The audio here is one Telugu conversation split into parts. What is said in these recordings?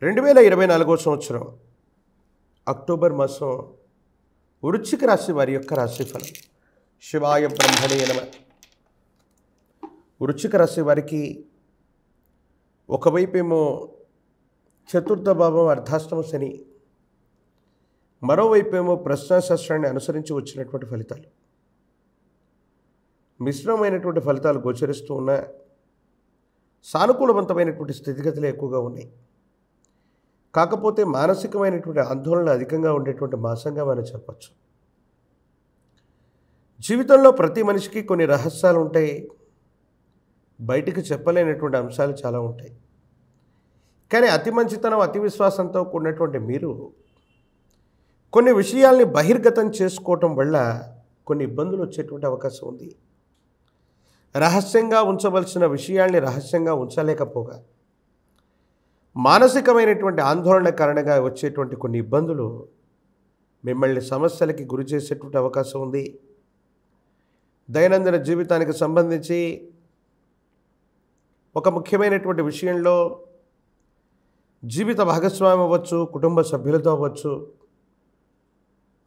2024 సంవత్సరం అక్టోబర్ మాసం వృశ్చిక రాశి వారి యొక్క రాశిఫలం. శివాయ బ్రహ్మణే నమః. వృశ్చిక రాశి వారికి ఒకవైపేమో చతుర్థ భావం అర్ధాష్టమ శని, మరోవైపేమో ప్రశ్నాశాస్త్రాన్ని అనుసరించి వచ్చినటువంటి ఫలితాలు, మిశ్రమమైనటువంటి ఫలితాలు గోచరిస్తూ ఉన్న సానుకూలవంతమైనటువంటి స్థితిగతులు ఎక్కువగా ఉన్నాయి. కాకపోతే మానసికమైనటువంటి ఆందోళన అధికంగా ఉండేటువంటి మాసంగా మనం చెప్పచ్చు. జీవితంలో ప్రతి మనిషికి కొన్ని రహస్యాలు ఉంటాయి, బయటికి చెప్పలేనటువంటి అంశాలు చాలా ఉంటాయి. కానీ అతి మంచితనం, అతి విశ్వాసంతో కూడినటువంటి మీరు కొన్ని విషయాల్ని బహిర్గతం చేసుకోవటం వల్ల కొన్ని ఇబ్బందులు వచ్చేటువంటి అవకాశం ఉంది. రహస్యంగా ఉంచవలసిన విషయాల్ని రహస్యంగా ఉంచలేకపోగా మానసికమైనటువంటి ఆందోళన కారణంగా వచ్చేటువంటి కొన్ని ఇబ్బందులు మిమ్మల్ని సమస్యలకి గురి చేసేటువంటి అవకాశం ఉంది. దైనందిన జీవితానికి సంబంధించి ఒక ముఖ్యమైనటువంటి విషయంలో జీవిత భాగస్వామి అవ్వచ్చు, కుటుంబ సభ్యులతో అవ్వచ్చు,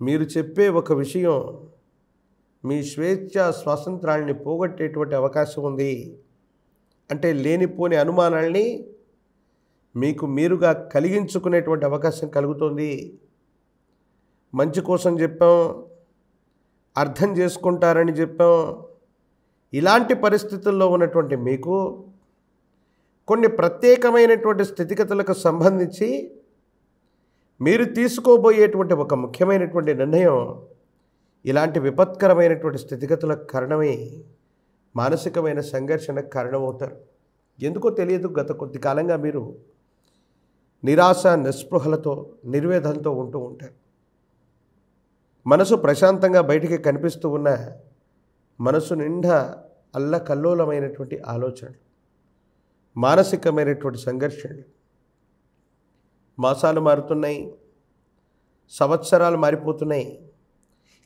మీరు చెప్పే ఒక విషయం మీ స్వేచ్ఛ స్వాతంత్రాన్ని పోగొట్టేటువంటి అవకాశం ఉంది. అంటే లేనిపోని అనుమానాల్ని మీకు మీరుగా కలిగించుకునేటువంటి అవకాశం కలుగుతుంది. మంచి కోసం చెప్పాం, అర్థం చేసుకుంటారని చెప్పాం. ఇలాంటి పరిస్థితుల్లో ఉన్నటువంటి మీకు కొన్ని ప్రత్యేకమైనటువంటి స్థితిగతులకు సంబంధించి మీరు తీసుకోబోయేటువంటి ఒక ముఖ్యమైనటువంటి నిర్ణయం ఇలాంటి విపత్కరమైనటువంటి స్థితిగతులకు కారణమై మానసికమైన సంఘర్షణకు కారణమవుతారు. ఎందుకో తెలియదు, గత కొద్ది కాలంగా మీరు నిరాశ, నిస్పృహలతో, నిర్వేదంతో ఉంటూ ఉంటారు. మనసు ప్రశాంతంగా బయటికి కనిపిస్తూ ఉన్న మనసు నిండా అల్లకల్లోలమైనటువంటి ఆలోచనలు, మానసికమైనటువంటి సంఘర్షణలు. మాసాలు మారుతున్నాయి, సంవత్సరాలు మారిపోతున్నాయి.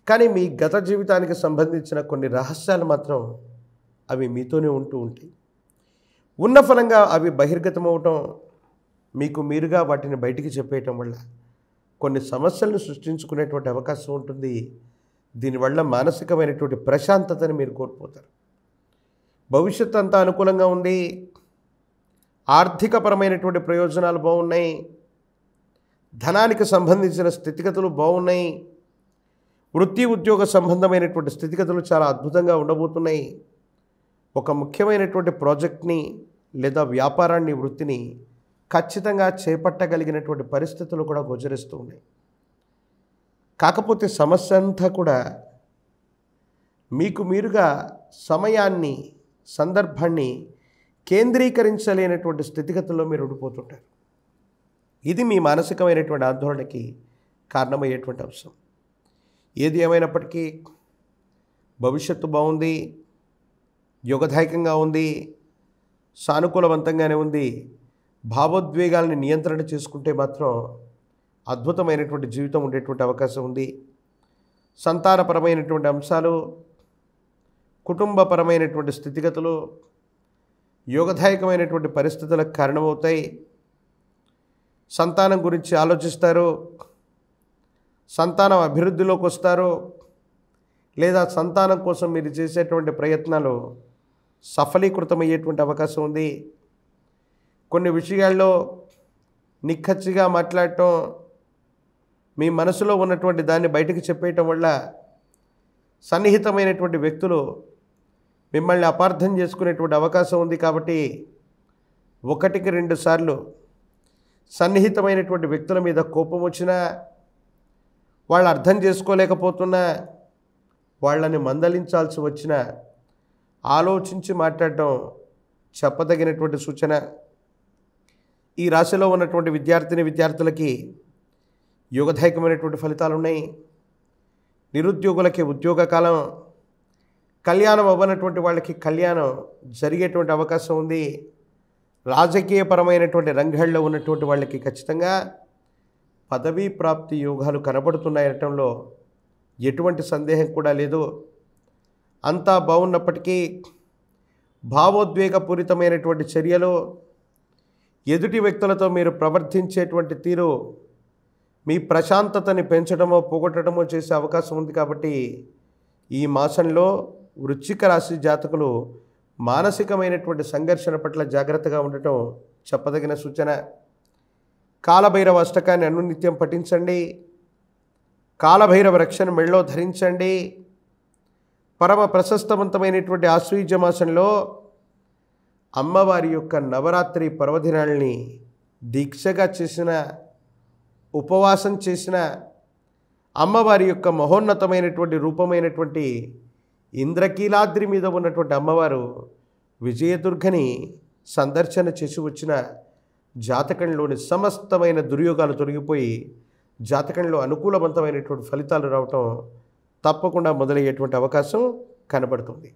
కానీ మీ గత జీవితానికి సంబంధించిన కొన్ని రహస్యాలు మాత్రం అవి మీతోనే ఉంటూ ఉంటాయి. ఉన్న ఫలంగా అవి బహిర్గతమవటం, మీకు మీరుగా వాటిని బయటికి చెప్పేయటం వల్ల కొన్ని సమస్యలను సృష్టించుకునేటువంటి అవకాశం ఉంటుంది. దీనివల్ల మానసికమైనటువంటి ప్రశాంతతని మీరు కోల్పోతారు. భవిష్యత్తు అంతా అనుకూలంగా ఉంది, ఆర్థికపరమైనటువంటి ప్రయోజనాలు బాగున్నాయి, ధనానికి సంబంధించిన స్థితిగతులు బాగున్నాయి, వృత్తి ఉద్యోగ సంబంధమైనటువంటి స్థితిగతులు చాలా అద్భుతంగా ఉండబోతున్నాయి. ఒక ముఖ్యమైనటువంటి ప్రాజెక్ట్ని లేదా వ్యాపారాన్ని, వృత్తిని ఖచ్చితంగా చేపట్టగలిగినటువంటి పరిస్థితులు కూడా గోచరిస్తూ ఉన్నాయి. కాకపోతే సమస్య అంతా కూడా మీకు మీరుగా సమయాన్ని, సందర్భాన్ని కేంద్రీకరించలేనటువంటి స్థితిగతుల్లో మీరు ఉండిపోతుంటారు. ఇది మీ మానసికమైనటువంటి ఆందోళనకి కారణమయ్యేటువంటి అంశం. ఏది ఏమైనప్పటికీ భవిష్యత్తు బాగుంది, యోగదాయకంగా ఉంది, సానుకూలవంతంగానే ఉంది. భావోద్వేగాల్ని నియంత్రణ చేసుకుంటే మాత్రం అద్భుతమైనటువంటి జీవితం ఉండేటువంటి అవకాశం ఉంది. సంతానపరమైనటువంటి అంశాలు, కుటుంబపరమైనటువంటి స్థితిగతులు యోగదాయకమైనటువంటి పరిస్థితులకు కారణమవుతాయి. సంతానం గురించి ఆలోచిస్తారు, సంతానం అభివృద్ధిలోకి వస్తారు, లేదా సంతానం కోసం మీరు చేసేటువంటి ప్రయత్నాలు సఫలీకృతమయ్యేటువంటి అవకాశం ఉంది. కొన్ని విషయాల్లో నిక్కచ్చిగా మాట్లాడటం, మీ మనసులో ఉన్నటువంటి దాన్ని బయటకు చెప్పేయటం వల్ల సన్నిహితమైనటువంటి వ్యక్తులు మిమ్మల్ని అపార్థం చేసుకునేటువంటి అవకాశం ఉంది. కాబట్టి 1-2 సార్లు సన్నిహితమైనటువంటి వ్యక్తుల మీద కోపం వచ్చినా, వాళ్ళు అర్థం చేసుకోలేకపోతున్నా, వాళ్ళని మందలించాల్సి వచ్చినా ఆలోచించి మాట్లాడటం చెప్పదగినటువంటి సూచన. ఈ రాశిలో ఉన్నటువంటి విద్యార్థులకి యోగదాయకమైనటువంటి ఫలితాలు ఉన్నాయి. నిరుద్యోగులకి ఉద్యోగ కాలం, కళ్యాణం అవ్వనటువంటి వాళ్ళకి కళ్యాణం జరిగేటువంటి అవకాశం ఉంది. రాజకీయపరమైనటువంటి రంగాల్లో ఉన్నటువంటి వాళ్ళకి ఖచ్చితంగా పదవీ ప్రాప్తి యోగాలు కనబడుతున్నాయనటంలో ఎటువంటి సందేహం కూడా లేదు. అంతా బాగున్నప్పటికీ భావోద్వేగపూరితమైనటువంటి చర్యలు, ఎదుటి వ్యక్తులతో మీరు ప్రవర్తించేటువంటి తీరు మీ ప్రశాంతతని పెంచడమో పోగొట్టడమో చేసే అవకాశం ఉంది. కాబట్టి ఈ మాసంలో వృశ్చిక రాశి జాతకులు మానసికమైనటువంటి సంఘర్షణ పట్ల జాగ్రత్తగా ఉండటం చెప్పదగిన సూచన. కాలభైరవ అష్టకాన్ని అనునిత్యం పఠించండి. కాలభైరవ రక్షణ మెళ్ళో ధరించండి. పరమ ప్రశస్తవంతమైనటువంటి ఆశ్వయుజ మాసంలో అమ్మవారి యొక్క నవరాత్రి పర్వదినాల్ని దీక్షగా చేసిన, ఉపవాసం చేసిన, అమ్మవారి యొక్క మహోన్నతమైనటువంటి రూపమైనటువంటి ఇంద్రకీలాద్రి మీద ఉన్నటువంటి అమ్మవారు విజయదుర్గని సందర్శన చేసి వచ్చిన జాతకంలోని సమస్తమైన దుర్యోగాలు తొలగిపోయి జాతకంలో అనుకూలవంతమైనటువంటి ఫలితాలు రావటం తప్పకుండా మొదలయ్యేటువంటి అవకాశం కనబడుతుంది.